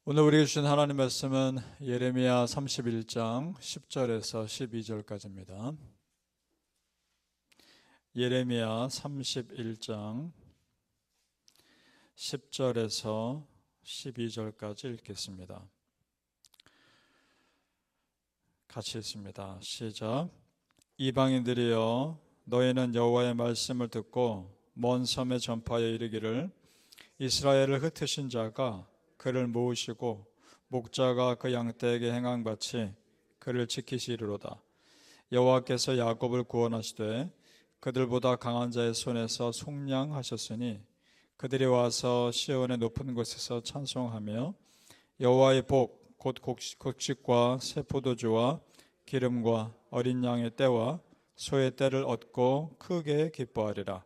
오늘 우리에게 주신 하나님 말씀은 예레미야 31장 10절에서 12절까지입니다. 예레미야 31장 10절에서 12절까지 읽겠습니다. 같이 읽습니다. 시작. 이방인들이여, 너희는 여호와의 말씀을 듣고 먼 섬에 전파하여 이르기를, 이스라엘을 흩으신 자가 그를 모으시고 목자가 그 양떼에게 행한 같이 그를 지키시리로다. 여호와께서 야곱을 구원하시되 그들보다 강한 자의 손에서 속량하셨으니 그들이 와서 시온의 높은 곳에서 찬송하며 여호와의 복 곧 곡식과 새 포도주와 기름과 어린 양의 때와 소의 때를 얻고 크게 기뻐하리라.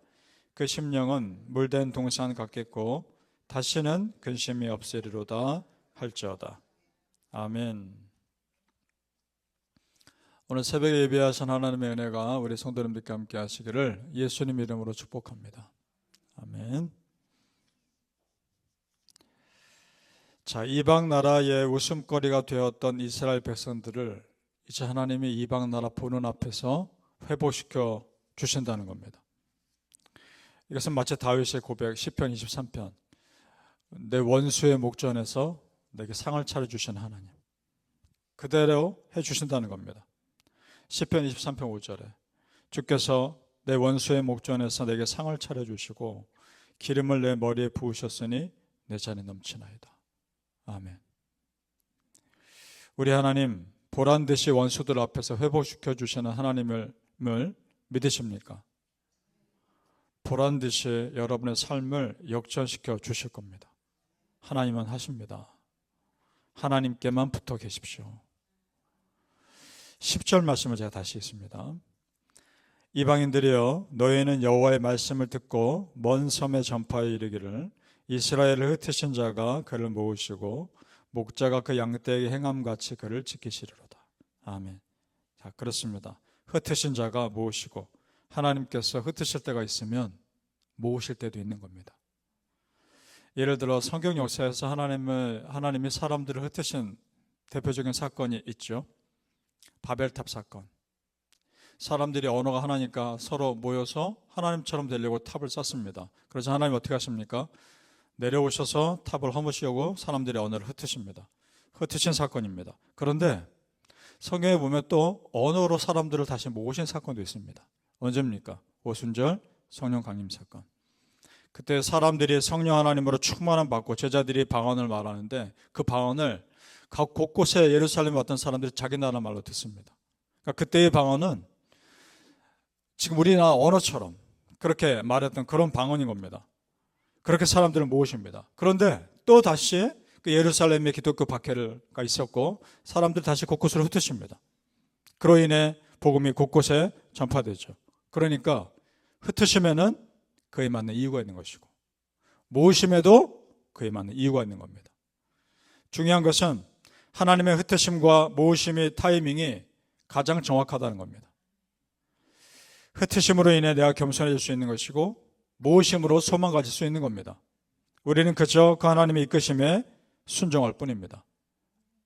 그 심령은 물된 동산 같겠고 다시는 근심이 없으리로다 할지어다. 아멘. 오늘 새벽에 예배하신 하나님의 은혜가 우리 성도님들과 함께 하시기를 예수님 이름으로 축복합니다. 아멘. 자, 이방 나라의 웃음거리가 되었던 이스라엘 백성들을 이제 하나님이 이방 나라 보는 앞에서 회복시켜 주신다는 겁니다. 이것은 마치 다윗의 고백 시편 23편, 내 원수의 목전에서 내게 상을 차려주신 하나님, 그대로 해주신다는 겁니다. 시편 23편 5절에 주께서 내 원수의 목전에서 내게 상을 차려주시고 기름을 내 머리에 부으셨으니 내 잔이 넘치나이다. 아멘. 우리 하나님 보란듯이 원수들 앞에서 회복시켜 주시는 하나님을 믿으십니까? 보란듯이 여러분의 삶을 역전시켜 주실 겁니다. 하나님은 하십니다. 하나님께만 붙어 계십시오. 10절 말씀을 제가 다시 읽습니다. 이방인들이여, 너희는 여호와의 말씀을 듣고 먼 섬에 전파하여 이르기를, 이스라엘을 흩으신 자가 그를 모으시고 목자가 그 양떼에게 행함같이 그를 지키시리로다. 아멘. 자, 그렇습니다. 흩으신 자가 모으시고, 하나님께서 흩으실 때가 있으면 모으실 때도 있는 겁니다. 예를 들어 성경 역사에서 하나님이 사람들을 흩으신 대표적인 사건이 있죠. 바벨탑 사건. 사람들이 언어가 하나니까 서로 모여서 하나님처럼 되려고 탑을 쌓습니다. 그래서 하나님 어떻게 하십니까? 내려오셔서 탑을 허무시려고 사람들의 언어를 흩으십니다. 흩으신 사건입니다. 그런데 성경에 보면 또 언어로 사람들을 다시 모으신 사건도 있습니다. 언제입니까? 오순절 성령 강림 사건. 그때 사람들이 성령 하나님으로 충만함 받고 제자들이 방언을 말하는데 그 방언을 각 곳곳에 예루살렘에 왔던 사람들이 자기 나라 말로 듣습니다. 그러니까 그때의 방언은 지금 우리나라 언어처럼 그렇게 말했던 그런 방언인 겁니다. 그렇게 사람들을 모으십니다. 그런데 또 다시 그 예루살렘에 기독교 박해가 있었고 사람들 다시 곳곳으로 흩으십니다. 그로 인해 복음이 곳곳에 전파되죠. 그러니까 흩으시면은 그에 맞는 이유가 있는 것이고 모으심에도 그에 맞는 이유가 있는 겁니다. 중요한 것은 하나님의 흩으심과 모으심의 타이밍이 가장 정확하다는 겁니다. 흩으심으로 인해 내가 겸손해질 수 있는 것이고 모으심으로 소망 가질 수 있는 겁니다. 우리는 그저 그 하나님의 이끄심에 순종할 뿐입니다.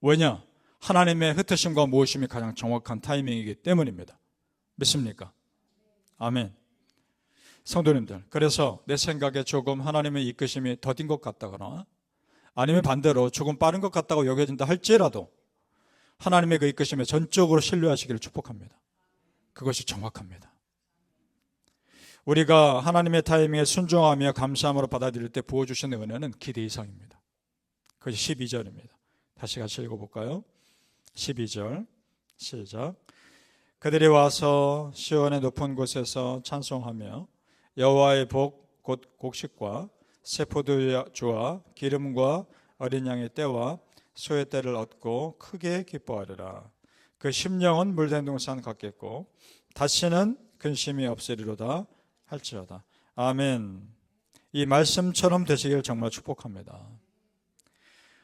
왜냐? 하나님의 흩으심과 모으심이 가장 정확한 타이밍이기 때문입니다. 믿습니까? 아멘. 성도님들, 그래서 내 생각에 조금 하나님의 이끄심이 더딘 것 같다거나 아니면 반대로 조금 빠른 것 같다고 여겨진다 할지라도 하나님의 그 이끄심에 전적으로 신뢰하시기를 축복합니다. 그것이 정확합니다. 우리가 하나님의 타이밍에 순종하며 감사함으로 받아들일 때 부어주시는 은혜는 기대 이상입니다. 그것이 12절입니다. 다시 같이 읽어볼까요? 12절 시작. 그들이 와서 시온의 높은 곳에서 찬송하며 여호와의 복 곧 곡식과 새 포도주와 기름과 어린 양의 때와 소의 때를 얻고 크게 기뻐하리라. 그 심령은 물된 동산 같겠고 다시는 근심이 없으리로다 할지어다. 아멘. 이 말씀처럼 되시길 정말 축복합니다.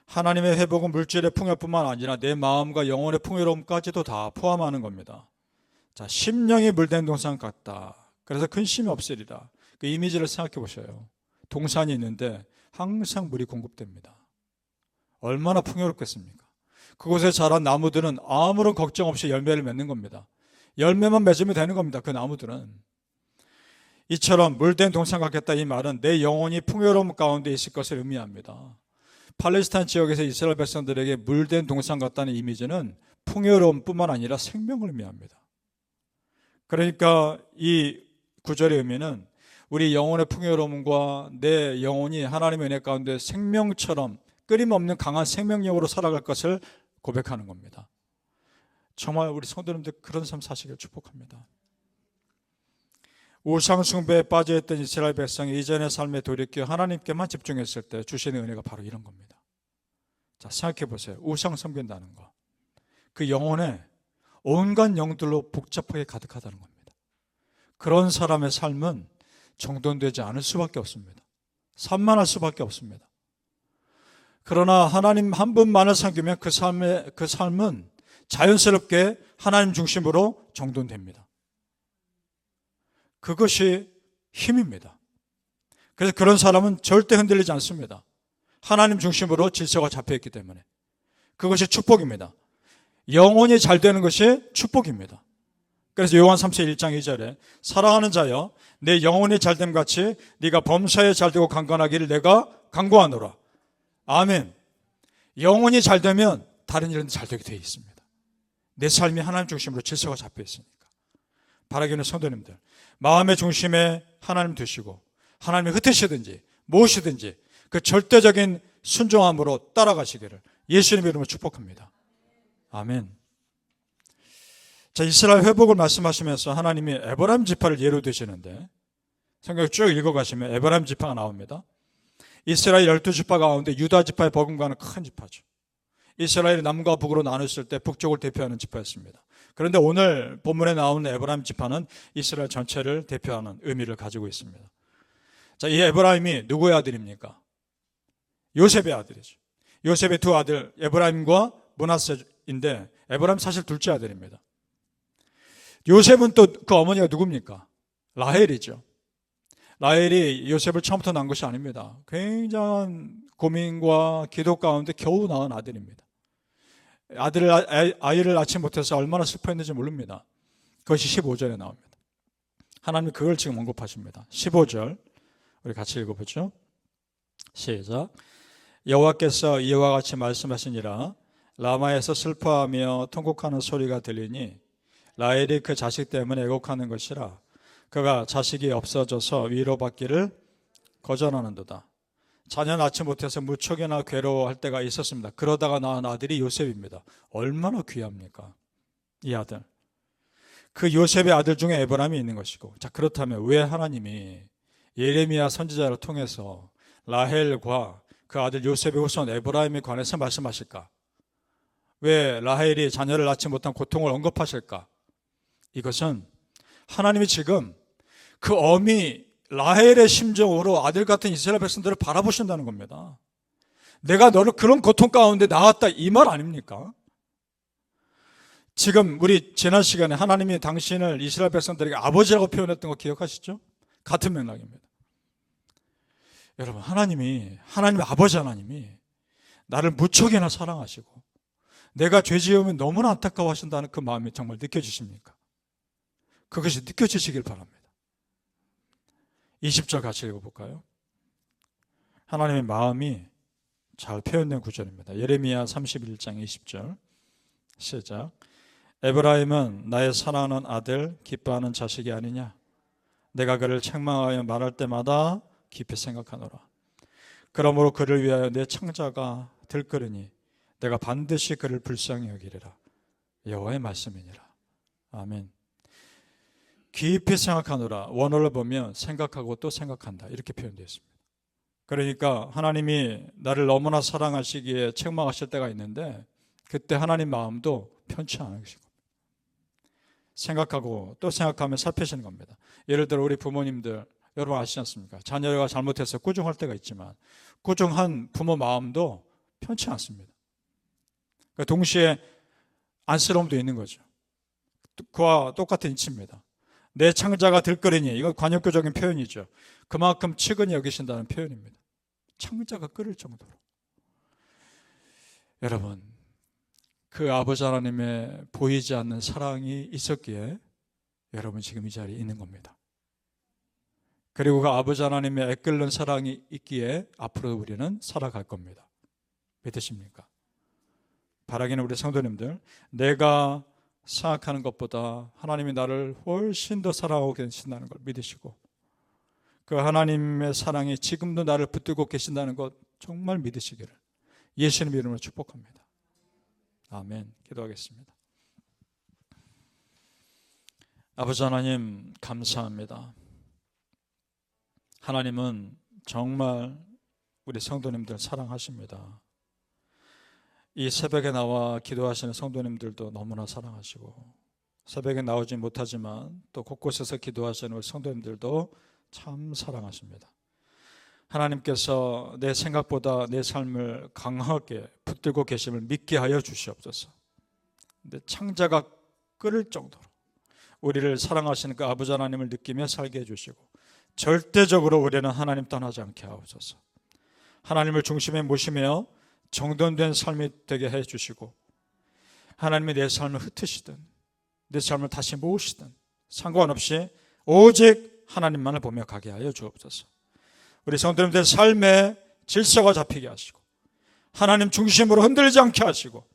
하나님의 회복은 물질의 풍요뿐만 아니라 내 마음과 영혼의 풍요로움까지도 다 포함하는 겁니다. 자, 심령이 물된 동산 같다. 그래서 근심이 없으리라. 그 이미지를 생각해 보셔요. 동산이 있는데 항상 물이 공급됩니다. 얼마나 풍요롭겠습니까? 그곳에 자란 나무들은 아무런 걱정 없이 열매를 맺는 겁니다. 열매만 맺으면 되는 겁니다. 그 나무들은. 이처럼 물된 동산 같겠다, 이 말은 내 영혼이 풍요로움 가운데 있을 것을 의미합니다. 팔레스타인 지역에서 이스라엘 백성들에게 물된 동산 같다는 이미지는 풍요로움뿐만 아니라 생명을 의미합니다. 그러니까 이 구절의 의미는 우리 영혼의 풍요로움과 내 영혼이 하나님의 은혜 가운데 생명처럼 끊임없는 강한 생명력으로 살아갈 것을 고백하는 겁니다. 정말 우리 성도님들 그런 삶 사시길 축복합니다. 우상 숭배에 빠져있던 이스라엘 백성이 이전의 삶에 돌이켜 하나님께만 집중했을 때 주시는 은혜가 바로 이런 겁니다. 자, 생각해 보세요. 우상 섬긴다는 거. 그 영혼에 온갖 영들로 복잡하게 가득하다는 겁니다. 그런 사람의 삶은 정돈되지 않을 수밖에 없습니다. 산만할 수밖에 없습니다. 그러나 하나님 한 분만을 섬기면 그 삶은 자연스럽게 하나님 중심으로 정돈됩니다. 그것이 힘입니다. 그래서 그런 사람은 절대 흔들리지 않습니다. 하나님 중심으로 질서가 잡혀있기 때문에. 그것이 축복입니다. 영혼이 잘 되는 것이 축복입니다. 그래서 요한 3서 1장 2절에 사랑하는 자여 내 영혼이 잘됨 같이 네가 범사에 잘되고 강건하기를 내가 간구하노라. 아멘. 영혼이 잘되면 다른 일은 잘되게 되어 있습니다. 내 삶이 하나님 중심으로 질서가 잡혀 있으니까. 바라기는 성도님들, 마음의 중심에 하나님 두시고 하나님이 흩으시든지 무엇이든지 그 절대적인 순종함으로 따라가시기를 예수님 이름으로 축복합니다. 아멘. 자, 이스라엘 회복을 말씀하시면서 하나님이 에브라임 지파를 예로 드시는데 성경 쭉 읽어가시면 에브라임 지파가 나옵니다. 이스라엘 12지파 가운데 유다 지파의 버금가는 큰 지파죠. 이스라엘이 남과 북으로 나눴을 때 북쪽을 대표하는 지파였습니다. 그런데 오늘 본문에 나오는 에브라임 지파는 이스라엘 전체를 대표하는 의미를 가지고 있습니다. 자, 이 에브라임이 누구의 아들입니까? 요셉의 아들이죠. 요셉의 두 아들 에브라임과 므낫세인데 에브라임 사실 둘째 아들입니다. 요셉은 또 그 어머니가 누굽니까? 라헬이죠. 라헬이 요셉을 처음부터 낳은 것이 아닙니다. 굉장한 고민과 기도 가운데 겨우 낳은 아들입니다. 아이를 낳지 못해서 얼마나 슬퍼했는지 모릅니다. 그것이 15절에 나옵니다. 하나님 그걸 지금 언급하십니다. 15절 우리 같이 읽어보죠. 시작. 여호와께서 이와 같이 말씀하시니라. 라마에서 슬퍼하며 통곡하는 소리가 들리니 라헬이 그 자식 때문에 애곡하는 것이라. 그가 자식이 없어져서 위로받기를 거절하는도다. 자녀 낳지 못해서 무척이나 괴로워할 때가 있었습니다. 그러다가 낳은 아들이 요셉입니다. 얼마나 귀합니까? 이 아들. 그 요셉의 아들 중에 에브라임이 있는 것이고, 자, 그렇다면 왜 하나님이 예레미야 선지자를 통해서 라헬과 그 아들 요셉의 후손 에브라임에 관해서 말씀하실까? 왜 라헬이 자녀를 낳지 못한 고통을 언급하실까? 이것은 하나님이 지금 그 어미 라헬의 심정으로 아들 같은 이스라엘 백성들을 바라보신다는 겁니다. 내가 너를 그런 고통 가운데 낳았다, 이 말 아닙니까? 지금 우리 지난 시간에 하나님이 당신을 이스라엘 백성들에게 아버지라고 표현했던 거 기억하시죠? 같은 맥락입니다. 여러분, 하나님의 아버지 하나님이 나를 무척이나 사랑하시고 내가 죄 지으면 너무나 안타까워하신다는 그 마음이 정말 느껴지십니까? 그것이 느껴지시길 바랍니다. 20절 같이 읽어볼까요? 하나님의 마음이 잘 표현된 구절입니다. 예레미야 31장 20절 시작. 에브라임은 나의 사랑하는 아들, 기뻐하는 자식이 아니냐? 내가 그를 책망하여 말할 때마다 깊이 생각하노라. 그러므로 그를 위하여 내 창자가 들끓으니 내가 반드시 그를 불쌍히 여기리라. 여호와의 말씀이니라. 아멘. 깊이 생각하노라. 원어를 보면 생각하고 또 생각한다, 이렇게 표현되어 있습니다. 그러니까 하나님이 나를 너무나 사랑하시기에 책망하실 때가 있는데 그때 하나님 마음도 편치 않으시고 생각하고 또 생각하며 살피시는 겁니다. 예를 들어 우리 부모님들 여러분 아시지 않습니까? 자녀가 잘못해서 꾸중할 때가 있지만 꾸중한 부모 마음도 편치 않습니다. 동시에 안쓰러움도 있는 거죠. 그와 똑같은 이치입니다. 내 창자가 들끓으니, 이건 관용교적인 표현이죠. 그만큼 측은히 여기신다는 표현입니다. 창자가 끓을 정도로. 여러분, 그 아버지 하나님의 보이지 않는 사랑이 있었기에 여러분 지금 이 자리에 있는 겁니다. 그리고 그 아버지 하나님의 애끓는 사랑이 있기에 앞으로 우리는 살아갈 겁니다. 믿으십니까? 바라기는 우리 성도님들, 내가 생각하는 것보다 하나님이 나를 훨씬 더 사랑하고 계신다는 걸 믿으시고, 그 하나님의 사랑이 지금도 나를 붙들고 계신다는 것 정말 믿으시기를 예수님 이름으로 축복합니다. 아멘. 기도하겠습니다. 아버지 하나님, 감사합니다. 하나님은 정말 우리 성도님들 사랑하십니다. 이 새벽에 나와 기도하시는 성도님들도 너무나 사랑하시고, 새벽에 나오지 못하지만 또 곳곳에서 기도하시는 우리 성도님들도 참 사랑하십니다. 하나님께서 내 생각보다 내 삶을 강하게 붙들고 계심을 믿게 하여 주시옵소서. 근데 창자가 끓을 정도로 우리를 사랑하시는 그 아버지 하나님을 느끼며 살게 해주시고, 절대적으로 우리는 하나님 떠나지 않게 하옵소서. 하나님을 중심에 모시며 정돈된 삶이 되게 해주시고, 하나님이 내 삶을 흩으시든 내 삶을 다시 모으시든 상관없이 오직 하나님만을 보며 가게 하여 주옵소서. 우리 성도님들 삶의 질서가 잡히게 하시고, 하나님 중심으로 흔들리지 않게 하시고,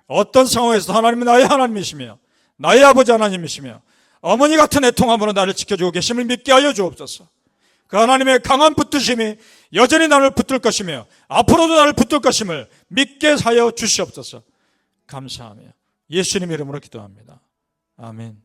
어떤 상황에서도 하나님은 나의 하나님이시며 나의 아버지 하나님이시며 어머니 같은 애통함으로 나를 지켜주고 계심을 믿게 하여 주옵소서. 그 하나님의 강한 붙드심이 여전히 나를 붙들 것이며 앞으로도 나를 붙들 것임을 믿게 하여 주시옵소서. 감사하며 예수님 이름으로 기도합니다. 아멘.